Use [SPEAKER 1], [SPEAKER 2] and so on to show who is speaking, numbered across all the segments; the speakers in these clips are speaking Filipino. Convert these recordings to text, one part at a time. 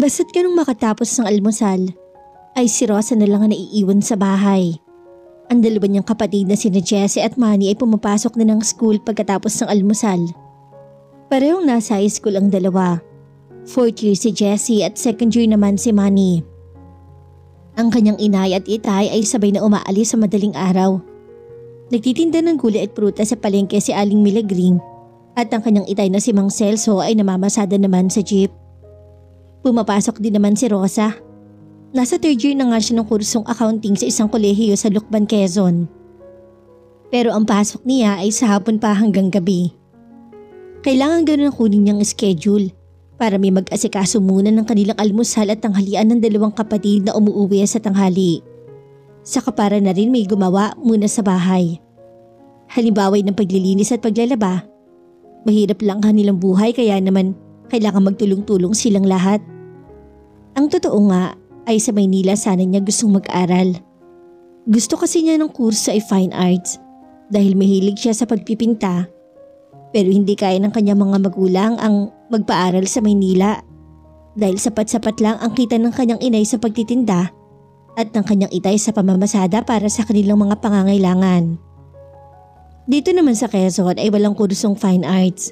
[SPEAKER 1] Basta't ganung makatapos ng almusal, ay si Rosa na lang ang naiiwan sa bahay. Ang dalawa niyang kapatid na sina Jessie at Manny ay pumapasok na ng school pagkatapos ng almusal. Parehong nasa high school ang dalawa. 4th year si Jessie at 2nd year naman si Manny. Ang kanyang inay at itay ay sabay na umaalis sa madaling araw. Nagtitinda ng gulay at prutas sa palengke si Aling Milagring at ang kanyang itay na si Mang Celso ay namamasada naman sa jeep. Pumapasok din naman si Rosa. Nasa 3rd year na nga siya ng kursong accounting sa isang kolehiyo sa Lucban, Quezon. Pero ang pasok niya ay sa hapon pa hanggang gabi. Kailangan ganoon ang kunin niyang schedule para may mag-asikaso muna ng kanilang almusal at tanghalian ng dalawang kapatid na umuuwi sa tanghali. Saka para na rin may gumawa muna sa bahay. Halimbawa ng paglilinis at paglalaba. Mahirap lang kanilang buhay kaya naman kailangan magtulong-tulong silang lahat. Ang totoo nga ay sa Maynila sana niya gustong mag-aral. Gusto kasi niya ng kurso ay fine arts dahil mahilig siya sa pagpipinta. Pero hindi kaya ng kanyang mga magulang ang magpaaral sa Maynila dahil sapat-sapat lang ang kita ng kanyang inay sa pagtitinda at ng kanyang itay sa pamamasada para sa kanilang mga pangangailangan. Dito naman sa Quezon ay walang kursong fine arts.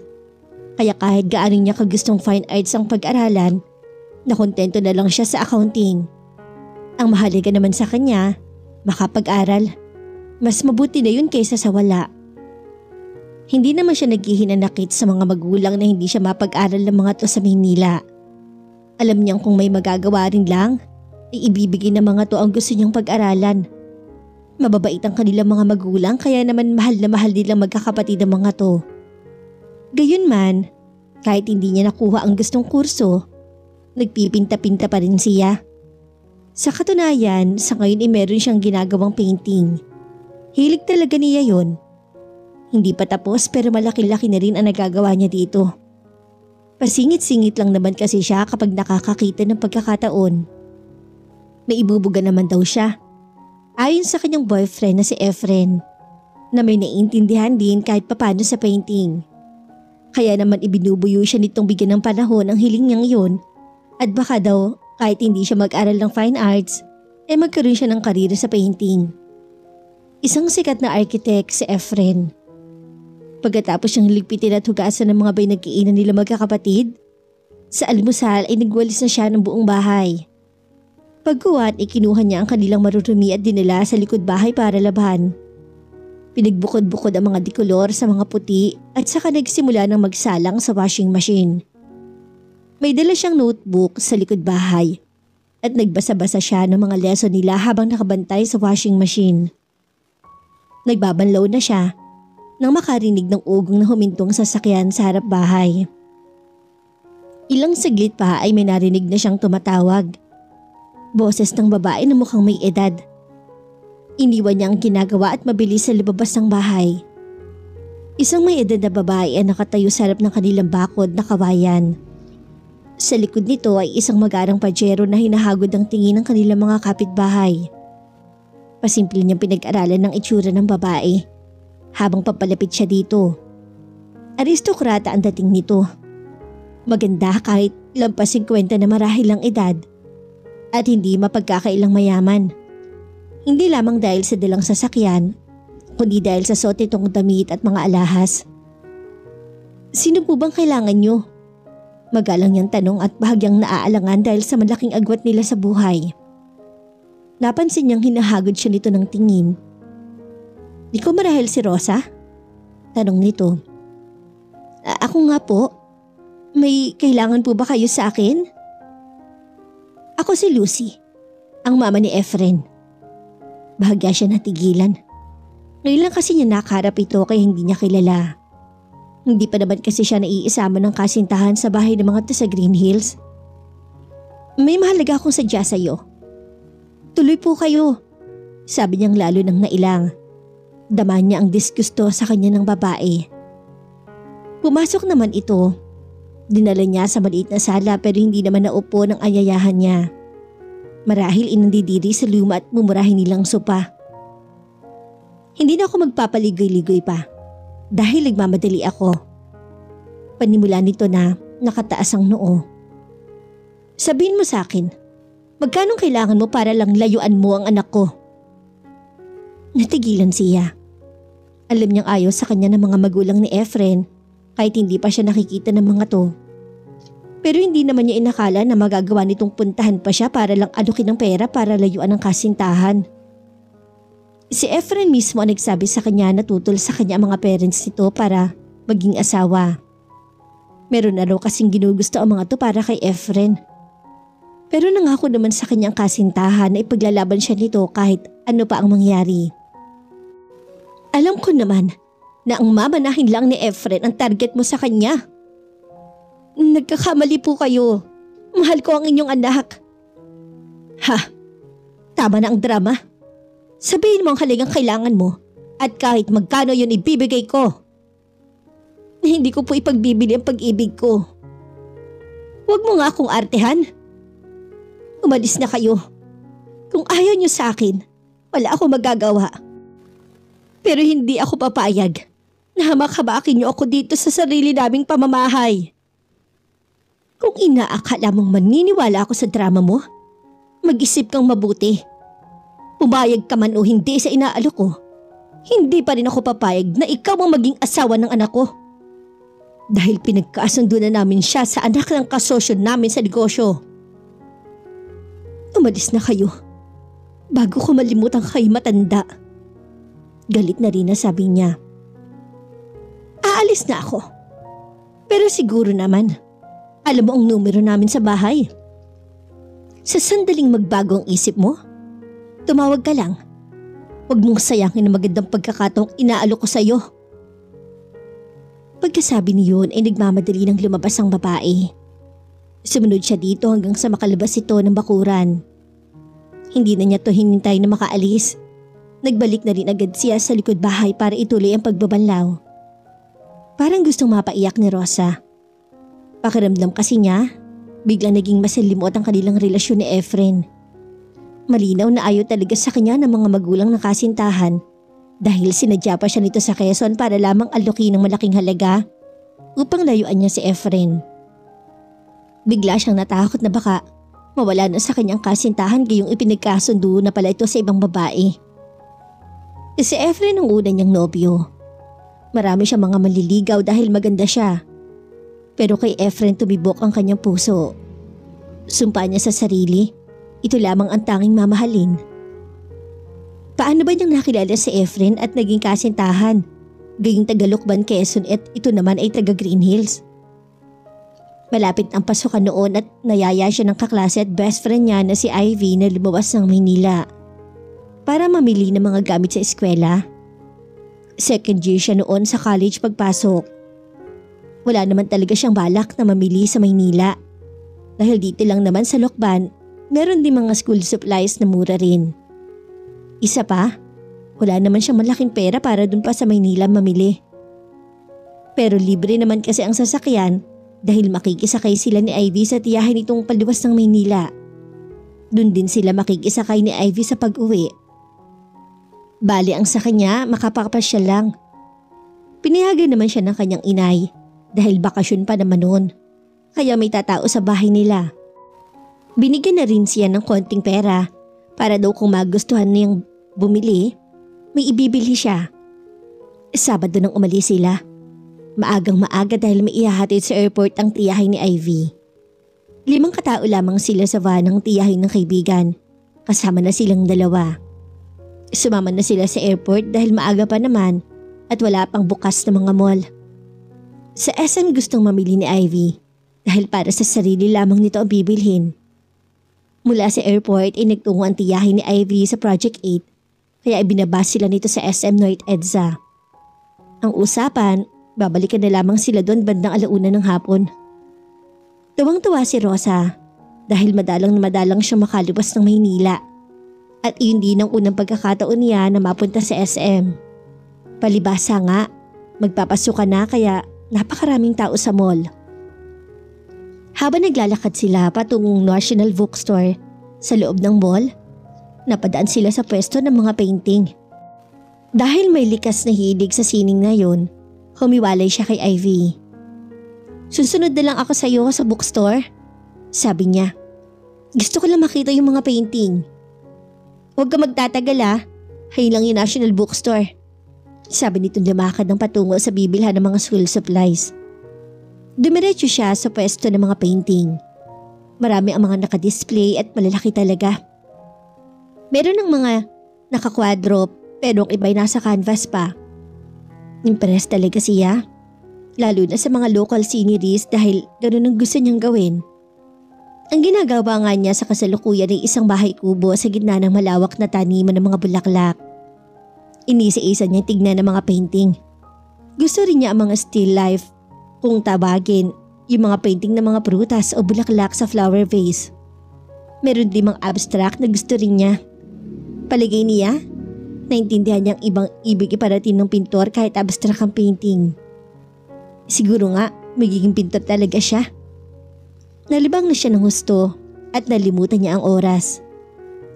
[SPEAKER 1] Kaya kahit gaano niya kagustong fine arts ang pag-aralan, nakontento na lang siya sa accounting. Ang mahalaga naman sa kanya, makapag-aral. Mas mabuti na yun kaysa sa wala. Hindi naman siya naghihinanakit sa mga magulang na hindi siya mapag-aral ng mga to sa Maynila. Alam niyang kung may magagawa rin lang, ay ibibigay ng mga to ang gusto niyang pag-aralan. Mababait ang kanilang mga magulang kaya naman mahal na mahal nilang magkakapatid ang mga to. Gayunman, kahit hindi niya nakuha ang gustong kurso, nagpipinta-pinta pa rin siya. Sa katunayan, sa ngayon ay meron siyang ginagawang painting. Hilig talaga niya yon. Hindi pa tapos pero malaki-laki na rin ang nagagawa niya dito. Pasingit-singit lang naman kasi siya kapag nakakakita ng pagkakataon. Naibubuga naman daw siya. Ayon sa kanyang boyfriend na si Efren, na may naiintindihan din kahit papano sa painting. Kaya naman ibinubuyo siya nitong bigyan ng panahon ang hiling niyang yun at baka daw kahit hindi siya mag-aral ng fine arts, ay magkaroon siya ng karera sa painting. Isang sikat na architect si Efren. Pagkatapos siyang ligpitin at hugasan ng mga pinagkiinan nila magkakapatid, sa almusal ay nagwalis na siya ng buong bahay. Pagkuhat ay kinuha niya ang kanilang marurumi at dinala sa likod bahay para laban. Pinagbukod-bukod ang mga dikolor sa mga puti at saka nagsimula ng magsalang sa washing machine. May dala siyang notebook sa likod bahay at nagbasa-basa siya ng mga lesson nila habang nakabantay sa washing machine. Nagbabanlaw na siya nang makarinig ng ugong na humintong sasakyan sa harap bahay. Ilang saglit pa ay may narinig na siyang tumatawag. Boses ng babae na mukhang may edad. Iniwan niya ang ginagawa at mabilis sa lumabas ng bahay. Isang may edad na babae ay nakatayo sa harap ng kanilang bakod na kawayan. Sa likod nito ay isang magarang pajero na hinahagod ang tingin ng kanilang mga kapitbahay. Pasimple niyang pinag-aralan ng itsura ng babae habang papalapit siya dito. Aristokrata ang dating nito. Maganda kahit lampas 50 na marahil ang edad at hindi mapagkakailang mayaman. Hindi lamang dahil sa dalang sasakyan, kundi dahil sa suot nitong damit at mga alahas. Sino po bang kailangan niyo? Magalang niyang tanong at bahagyang naaalangan dahil sa malaking agwat nila sa buhay. Napansin niyang hinahagod siya nito ng tingin. Di ko marahil si Rosa? Tanong nito. Ako nga po. May kailangan po ba kayo sa akin? Ako si Lucy, ang mama ni Efren. Bahagya siya natigilan. Ngayon lang kasi niya nakaharap ito kaya hindi niya kilala. Hindi pa naman kasi siya naiisama ng kasintahan sa bahay ng mga to sa Green Hills. May mahalaga akong sadya sa iyo. Tuloy po kayo, sabi niyang lalo nang nailang. Dama niya ang disgusto sa kanya ng babae. Pumasok naman ito. Dinala niya sa maliit na sala pero hindi naman naupo ng ayayahan niya. Marahil inandidiri sa luma at mumurahin nilang sopa. Hindi na ako magpapaligoy-ligoy pa dahil nagmamadali ako. Panimula nito na nakataas ang noo. Sabihin mo sa akin, magkano kailangan mo para lang layuan mo ang anak ko? Natigilan siya. Alam niyang ayaw sa kanya ng mga magulang ni Efren kahit hindi pa siya nakikita ng mga to. Pero hindi naman niya inakala na magagawa nitong puntahan pa siya para lang alukin ng pera para layuan ang kasintahan. Si Efren mismo ang nagsabi sa kanya na tutol sa kanya ang mga parents nito para maging asawa. Meron na raw kasing ginugusto ang mga to para kay Efren. Pero nangako naman sa kanyang kasintahan na ipaglalaban siya nito kahit ano pa ang mangyari. Alam ko naman na ang mamanahin lang ni Efren ang target mo sa kanya. Nagkakamali po kayo. Mahal ko ang inyong anak. Ha? Tama na ang drama. Sabihin mo ang halagang kailangan mo at kahit magkano yun ibibigay ko. Hindi ko po ipagbibili ang pag-ibig ko. Huwag mo nga akong artehan. Umalis na kayo. Kung ayaw niyo sa akin, wala akong magagawa. Pero hindi ako papayag na hamak-hamakin niyo ako dito sa sarili naming pamamahay. Kung inaakala mong maniniwala ako sa drama mo, mag-isip kang mabuti. Pumayag ka man o hindi sa inaalok ko, hindi pa rin ako papayag na ikaw ang maging asawa ng anak ko. Dahil pinagkasundo na namin siya sa anak ng kasosyo namin sa negosyo. Umalis na kayo bago ko malimutan kayo matanda. Galit na rin na sabi niya. Aalis na ako. Pero siguro naman, alam mo ang numero namin sa bahay. Sa sandaling magbago ang isip mo, tumawag ka lang. Huwag mong sayangin ang magandang pagkakataong inaalok ko sa iyo. Pagkasabi niyon ay nagmamadali ng lumabas ang babae. Sumunod siya dito hanggang sa makalabas ito ng bakuran. Hindi na niya to hinintay na makaalis. Nagbalik na rin agad siya sa likod bahay para ituloy ang pagbabanlaw. Parang gustong mapaiyak ni Rosa. Pakiramdam kasi niya, biglang naging masalimot ang kanilang relasyon ni Efren. Malinaw na ayaw talaga sa kanya ng mga magulang ng kasintahan dahil sinadya pa siya nito sa Quezon para lamang alokin ng malaking halaga upang layuan niya si Efren. Bigla siyang natakot na baka mawala na sa kanyang kasintahan gayong ipinagkasundo na pala ito sa ibang babae. Si Efren ang una niyang nobyo. Marami siyang mga maliligaw dahil maganda siya. Pero kay Efren tumibok ang kanyang puso. Sumpa niya sa sarili, ito lamang ang tanging mamahalin. Paano ba niyang nakilala si Efren at naging kasintahan? Gayong taga Lucban, Quezon at ito naman ay taga Green Hills. Malapit ang pasukan noon at nayaya siya ng kaklase at best friend niya na si Ivy na lumabas ng Maynila para mamili ng mga gamit sa eskwela. Second year siya noon sa college pagpasok. Wala naman talaga siyang balak na mamili sa Maynila. Dahil dito lang naman sa Lucban, meron din mga school supplies na mura rin. Isa pa, wala naman siyang malaking pera para dun pa sa Maynila mamili. Pero libre naman kasi ang sasakyan dahil makikisakay sila ni Ivy sa tiyahin nitong paliwas ng Maynila. Dun din sila makikisakay ni Ivy sa pag-uwi. Bali ang sa kanya, makapapasyal lang. Pinayagan naman siya ng kanyang inay dahil bakasyon pa naman noon. Kaya may tatao sa bahay nila. Binigyan na rin siya ng konting pera para daw kung magustuhan niyang bumili, may ibibili siya. Sabado nang umalis sila. Maagang maaga dahil may ihahatid sa airport ang tiyahin ni Ivy. 5 katao lamang sila sa van ng tiyahin ng kaibigan. Kasama na silang 2. Sumama na sila sa airport dahil maaga pa naman at wala pang bukas na mga mall. Sa SM gustong mamili ni Ivy dahil para sa sarili lamang nito ang bibilhin. Mula sa airport ay nagtungo ang tiyahin ni Ivy sa Project 8 kaya ibinabas sila nito sa SM North EDSA. Ang usapan, babalikan na lamang sila doon bandang 1:00 ng hapon. Tuwang-tuwa si Rosa dahil madalang na madalang siya makalibas ng Maynila. At iyon din ang unang pagkakataon niya na mapunta sa SM. Palibasa nga, magpapasukan na kaya napakaraming tao sa mall. Habang naglalakad sila patungong National Bookstore sa loob ng mall, napadaan sila sa pwesto ng mga painting. Dahil may likas na hilig sa sining na yun, humiwalay siya kay Ivy. "Susunod na lang ako sa iyo sa bookstore," sabi niya. Gusto ko lang makita yung mga painting. Huwag ka magtatagal ah. Hay lang yung National Bookstore. Sabi nitong lumakad ng patungo sa bibilhan ng mga school supplies. Dumiretso siya sa pwesto ng mga painting. Marami ang mga nakadisplay at malalaki talaga. Meron ng mga nakakwadro pero ang iba'y nasa canvas pa. Impressed talaga siya. Lalo na sa mga local sceneries dahil ganoon ang gusto niyang gawin. Ang ginagawa nga niya sa kasalukuyan ay isang bahay kubo sa gitna ng malawak na taniman ng mga bulaklak. Inisa-isa niyang tignan ang mga painting. Gusto rin niya ang mga still life, kung tawagin, yung mga painting ng mga prutas o bulaklak sa flower vase. Meron din mga abstract na gusto rin niya. Palagay niya, naintindihan niyang ibang ibig iparating ng pintor kahit abstract ang painting. Siguro nga, magiging pintor talaga siya. Nalibang na siya ng husto at nalimutan niya ang oras.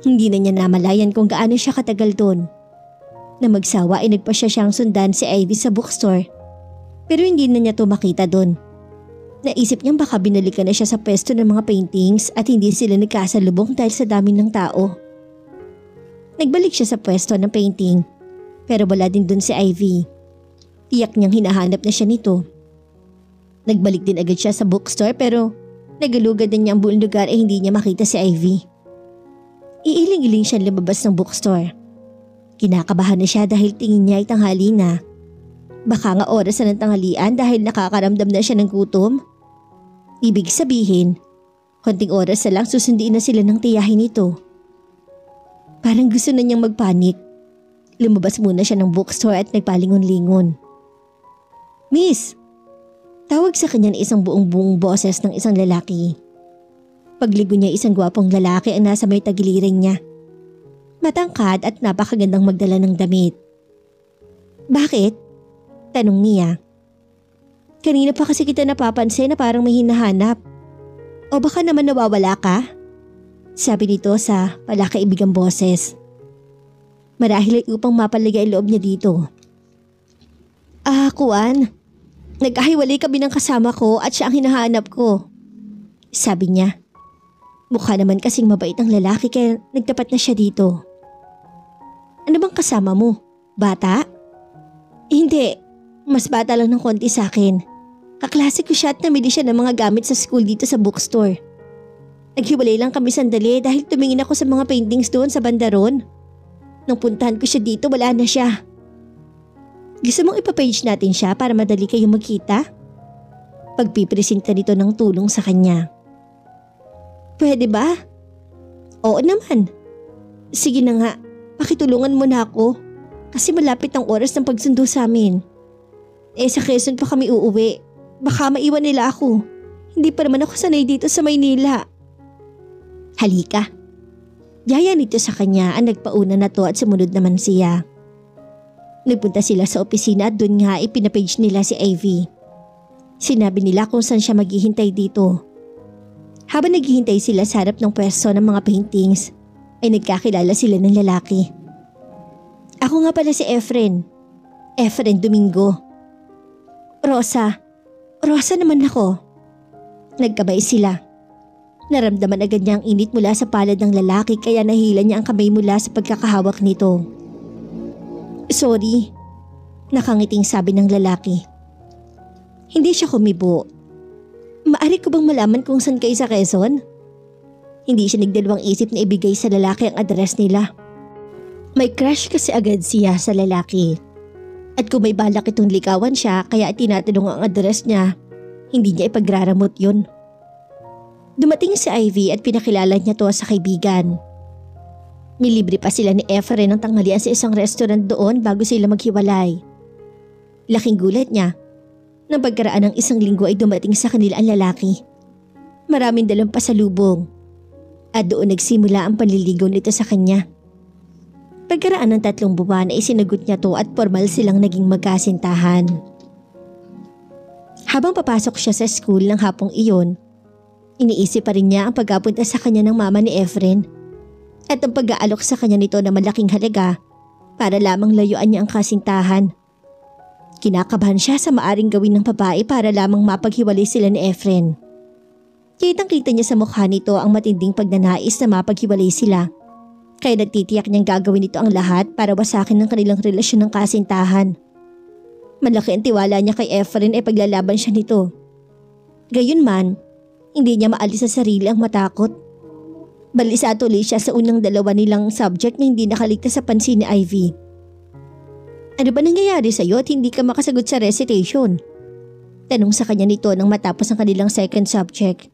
[SPEAKER 1] Hindi na niya namalayan kung gaano siya katagal doon. Na magsawa ay nagpa siyang sundan si Ivy sa bookstore. Pero hindi na niya to makita doon. Naisip niyang baka binalikan na siya sa pwesto ng mga paintings at hindi sila nagkasalubong dahil sa dami ng tao. Nagbalik siya sa pwesto ng painting pero wala din doon si Ivy. Tiyak niyang hinahanap na siya nito. Nagbalik din agad siya sa bookstore pero nagalugad na niya ang buong lugar ay hindi niya makita si Ivy. Iiling-iling siya lumabas ng bookstore. Kinakabahan na siya dahil tingin niya ay tanghali na. Baka nga oras na ng tanghalian dahil nakakaramdam na siya ng gutom. Ibig sabihin, konting oras na lang susunduin na sila ng tiyahin nito. Parang gusto na niyang magpanik. Lumabas muna siya ng bookstore at nagpalingon-lingon. Miss! Tawag sa kanya ng isang buong boses ng isang lalaki. Pagligo niya isang gwapong lalaki ang nasa may tagiliran niya. Matangkad at napakagandang magdala ng damit. Bakit? Tanong niya. Kanina pa kasi kita napapansin na parang may hinahanap. O baka naman nawawala ka? Sabi nito sa palakaibigang boses. Marahil ay upang mapalagay loob niya dito. Kuan. Nagkahiwalay kami ng kasama ko at siya ang hinahanap ko. Sabi niya. Mukha naman kasing mabait ang lalaki kaya nagtapat na siya dito. Ano bang kasama mo? Bata? Hindi. Mas bata lang ng konti sa akin. Kaklase ko siya at namili siya ng mga gamit sa school dito sa bookstore. Naghiwalay lang kami sandali dahil tumingin ako sa mga paintings doon sa bandaron. Nung puntahan ko siya dito, wala na siya. Gusto mong ipapage natin siya para madali kayong magkita? Pagpipresenta nito ng tulong sa kanya. Pwede ba? Oo naman. Sige na nga, pakitulungan mo na ako. Kasi malapit ang oras ng pagsundo sa amin. Sa Quezon pa kami uuwi. Baka maiwan nila ako. Hindi pa naman ako sanay dito sa Maynila. Halika. Yaya nito sa kanya ang nagpauna na to at sumunod naman siya. Nagpunta sila sa opisina at doon nga ipinapage nila si Ivy. Sinabi nila kung saan siya maghihintay dito. Habang naghihintay sila sa harap ng pwesto ng mga paintings, ay nagkakilala sila ng lalaki. Ako nga pala si Efren. Efren Domingo. Rosa. Rosa naman ako. Nagkabay sila. Naramdaman agad niya ang init mula sa palad ng lalaki kaya nahila niya ang kamay mula sa pagkakahawak nito. Sorry. Nakangiting sabi ng lalaki. Hindi siya kumibo. Maari ko bang malaman kung saan kayo sa Quezon? Hindi siya nagdalawang isip na ibigay sa lalaki ang address nila. May crush kasi agad siya sa lalaki. At kung may balak itong likawan siya kaya tinatanong ang address niya, hindi niya ipagraramot yun. Dumating si Ivy at pinakilala niya to sa kaibigan. Nilibre pa sila ni Efren ng tanghalian sa isang restaurant doon bago sila maghiwalay. Laking gulat niya. Nang pagkaraan ng isang linggo ay dumating sa kanila ang lalaki. Maraming dalang pasalubong. At doon nagsimula ang panliligaw nito sa kanya. Pagkaraan ng 3 buwan ay sinagot niya to at formal silang naging magkasintahan. Habang papasok siya sa school ng hapong iyon, iniisip pa rin niya ang pagkapunta sa kanya ng mama ni Efren at ang pag-aalok sa kanya nito na malaking halaga para lamang layuan niya ang kasintahan. Kinakabahan siya sa maaring gawin ng babae para lamang mapaghiwalay sila ni Efren. Kitang-kita niya sa mukha nito ang matinding pagnanais na mapaghiwalay sila. Kaya nagtitiyak niyang gagawin nito ang lahat para wasakin ng kanilang relasyon ng kasintahan. Malaki ang tiwala niya kay Efren ay paglalaban siya nito. Gayunman, hindi niya maalis sa sarili ang matakot. Balisa tuloy siya sa unang dalawa nilang subject na hindi nakaligtas sa pansin ni Ivy. Ano ba nangyayari sa'yo at hindi ka makasagot sa recitation? Tanong sa kanya nito nang matapos ang kanilang second subject.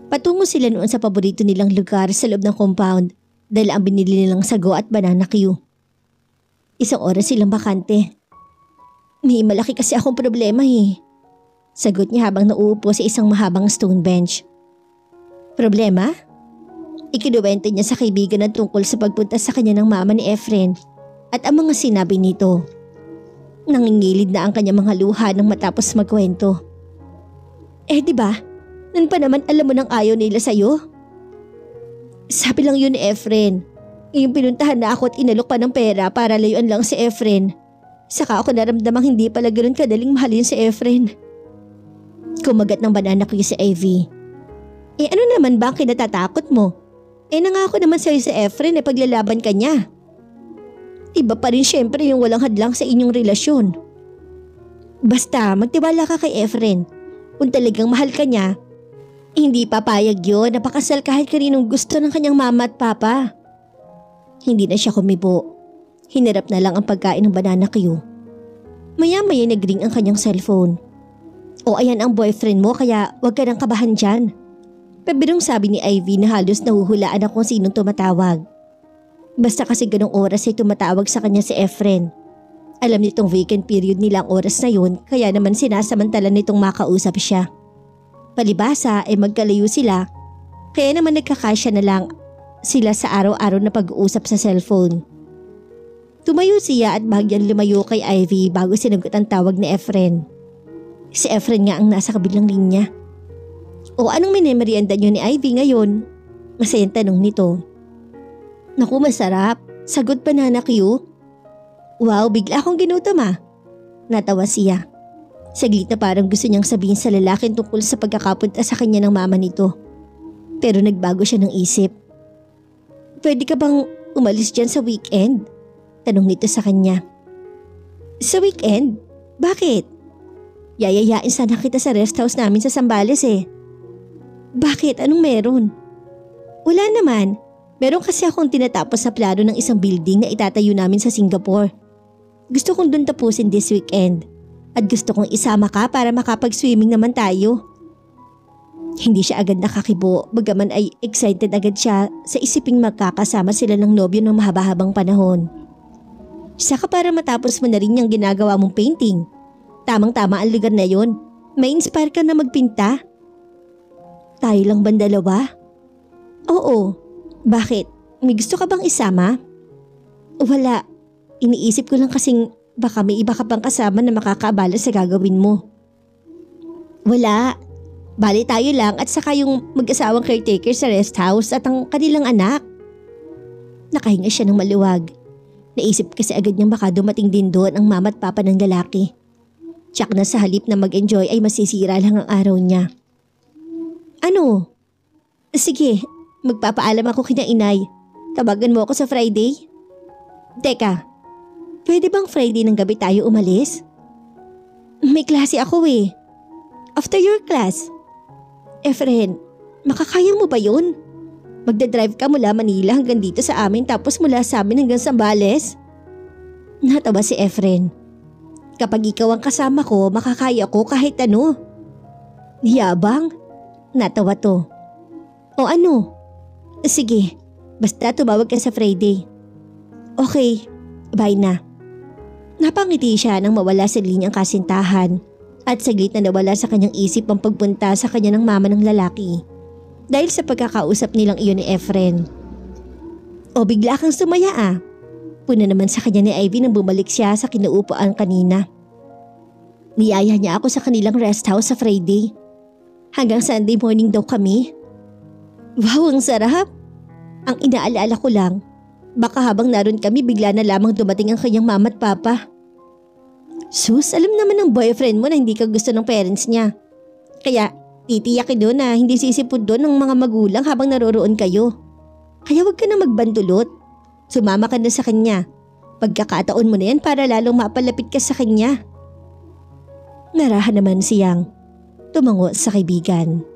[SPEAKER 1] Patungo sila noon sa paborito nilang lugar sa loob ng compound dahil ang binili nilang sago at banana Q. Isang oras silang bakante. May malaki kasi akong problema eh. Sagot niya habang nauupo sa isang mahabang stone bench. Problema? Ikinuwento niya sa kaibigan na tungkol sa pagpunta sa kanya ng mama ni Efren at ang mga sinabi nito. Nangingilid na ang kanyang mga luha nang matapos magkwento. Diba? Nun pa naman alam mo nang ayaw nila sa'yo? Sabi lang yun ni Efren. Yung pinuntahan na ako at inalok pa ng pera para layuan lang si Efren. Saka ako naramdamang hindi pala ganoon kadaling mahalin si Efren. Kumagat ng banana ko si Ivy. Ano naman ba ang kinatatakot mo? Nangako naman sa'yo si Efren paglalaban ka niya. Iba pa rin syempre yung walang hadlang sa inyong relasyon. Basta magtiwala ka kay Efren. Kung talagang mahal ka niya, hindi papayag yun na pakasal kahit kaninong gusto ng kanyang mama at papa. Hindi na siya kumibo. Hinarap na lang ang pagkain ng banana Q. Maya-maya nagring ang kanyang cellphone. O ayan ang boyfriend mo kaya wag ka nang kabahan dyan. Pabirong sabi ni Ivy na halos nahuhulaan na kung sinong tumatawag. Basta kasi ganong oras ay tumatawag sa kanya si Efren. Alam nitong vacant period nila ang oras na yun kaya naman sinasamantala nitong makausap siya. Palibasa ay magkalayo sila kaya naman nagkakasya na lang sila sa araw-araw na pag-uusap sa cellphone. Tumayo siya at bagyang lumayo kay Ivy bago sinagot ang tawag ni Efren. Si Efren nga ang nasa kabilang linya. O anong minemerienda niyo ni Ivy ngayon? Masayang tanong nito. Naku, masarap. Sagot banana Q. Wow, bigla akong ginutom ah. Natawa siya. Saglit na parang gusto niyang sabihin sa lalaki tungkol sa pagkakapunta sa kanya ng mama nito. Pero nagbago siya ng isip. Pwede ka bang umalis dyan sa weekend? Tanong nito sa kanya. Sa weekend? Bakit? Yayayain sana kita sa rest house namin sa Zambales eh. Bakit? Anong meron? Wala naman. Meron kasi akong tinatapos sa plano ng isang building na itatayo namin sa Singapore. Gusto kong dun tapusin this weekend. At gusto kong isama ka para makapag-swimming naman tayo. Hindi siya agad nakakibo, bagaman ay excited agad siya sa isiping magkakasama sila ng nobyo ng mahaba-habang panahon. Saka para matapos mo na rin yung ginagawa mong painting. Tamang-tama ang lugar na yon. May inspire ka na magpinta. Tayo lang bang dalawa? Oo. Bakit? May gusto ka bang isama? Wala. Iniisip ko lang kasing baka may iba ka pang kasama na makakaabala sa gagawin mo. Wala. Bali tayo lang at saka yung mag-asawang caretaker sa rest house at ang kanilang anak. Nakahinga siya ng maluwag. Naisip kasi agad niyang baka dumating din doon ang mama at papa ng lalaki. Tsak na sa halip na mag-enjoy ay masisira lang ang araw niya. Ano? Sige, magpapaalam ako kina inay. Tawagan mo ako sa Friday? Teka, pwede bang Friday ng gabi tayo umalis? May klase ako eh. After your class. Efren, makakaya mo ba yun? Magdadrive ka mula Manila hanggang dito sa amin tapos mula sa amin hanggang Zambales? Natawa si Efren. Kapag ikaw ang kasama ko, makakaya ko kahit ano. Yabang? Natawa to. O ano? Sige, basta tumawag ka sa Friday. Okay, bye na. Napangiti siya nang mawala sa linyang kasintahan at saglit na nawala sa kanyang isip ang pagpunta sa kanya ng mama ng lalaki dahil sa pagkakausap nilang iyon ni Efren. O bigla kang sumaya ah. Puna naman sa kanya ni Ivy nang bumalik siya sa kinaupuan kanina. Niyaya niya ako sa kanilang rest house sa Friday. Hanggang Sunday morning daw kami. Wow, ang sarap! Ang inaalala ko lang, baka habang naroon kami bigla na lamang dumating ang kanyang mama at papa. Sus, alam naman ng boyfriend mo na hindi ka gusto ng parents niya. Kaya Titiyakin doon na hindi sisipod doon ng mga magulang habang naroroon kayo. Kaya huwag ka na magbantulot. Sumama ka na sa kanya. Pagkakataon mo na yan para lalong mapalapit ka sa kanya. Narahan naman si Yang. Tumango sa kaibigan.